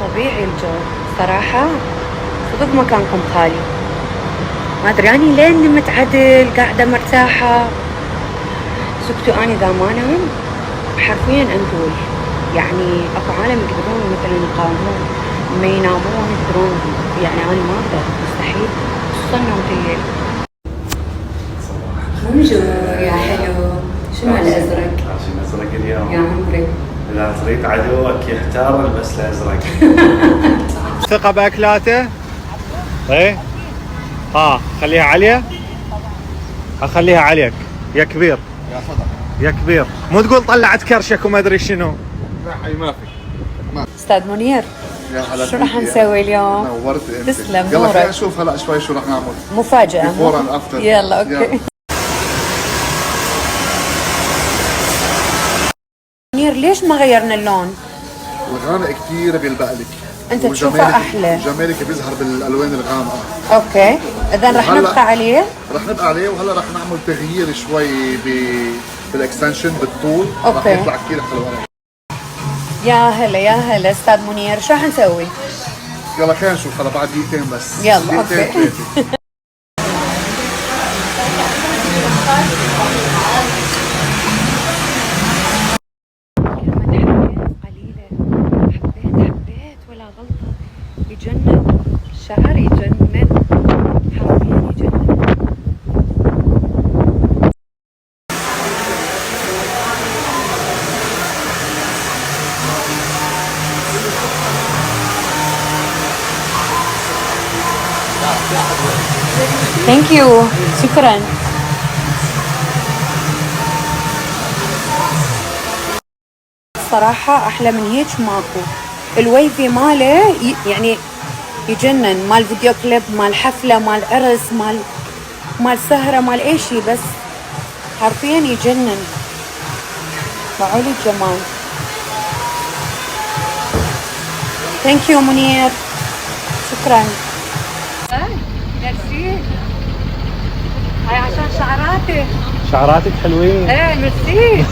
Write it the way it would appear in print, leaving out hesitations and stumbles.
طبيعي الجو صراحة. صدق مكانكم خالي، ما ادري اني لين نمت عدل قاعدة مرتاحة. سكتوا اني ذا ما انام حرفيا انذول. يعني اكو عالم يقدرون مثلا يقاومون ما ينامون يقدرون، يعني انا ما اقدر، مستحيل، خصوصا نوم الليل. بونجور يا حلو، شنو الازرق؟ عشان ازرق اليوم يا عمري اذا تريد عدوك يحتار البس الازرق. ثقة باكلاته؟ ايه؟ خليها عالية؟ اخليها عليك يا كبير. يا صدق يا كبير، مو تقول طلعت كرشك وما ادري شنو. لا حي ما في. استاذ منير، يا هلا شو راح نسوي اليوم؟ نورت انت. تسلم يلا نورك. خلينا نشوف هلا شوي شو راح نعمل. مفاجأة Before and after. يلا اوكي. منير ليش ما غيرنا اللون؟ الغامق كثير بيلبق لك. أنت تشوفه أحلى. جمالك بيظهر بالالوان الغامقه. اوكي، اذا رح نبقى عليه. رح نبقى عليه، وهلا رح نعمل تغيير شوي بالاكستنشن بالطول. أوكي. رح يطلع كثير حلو. يا هلا يا هلا استاذ منير، شو راح نسوي؟ يلا خلينا نشوف هلا بعد دقيقتين بس. يلا، دقيقتين أوكي. ثلاثة. حبيت ولا غلطة، يجنن الشعر، يجنن حرفيا يجنن. ثانك يو، شكرا. صراحة أحلى من هيك ماكو. الويفي ماله يعني يجنن، مال فيديو كليب، مال حفلة، مال عرس، مال سهرة، مال أي شي، بس حرفيا يجنن. معولي الجمال. ثانك يو منير، شكرا. ميرسي، هاي عشان شعراتك. شعراتك حلوين. ايه ميرسي.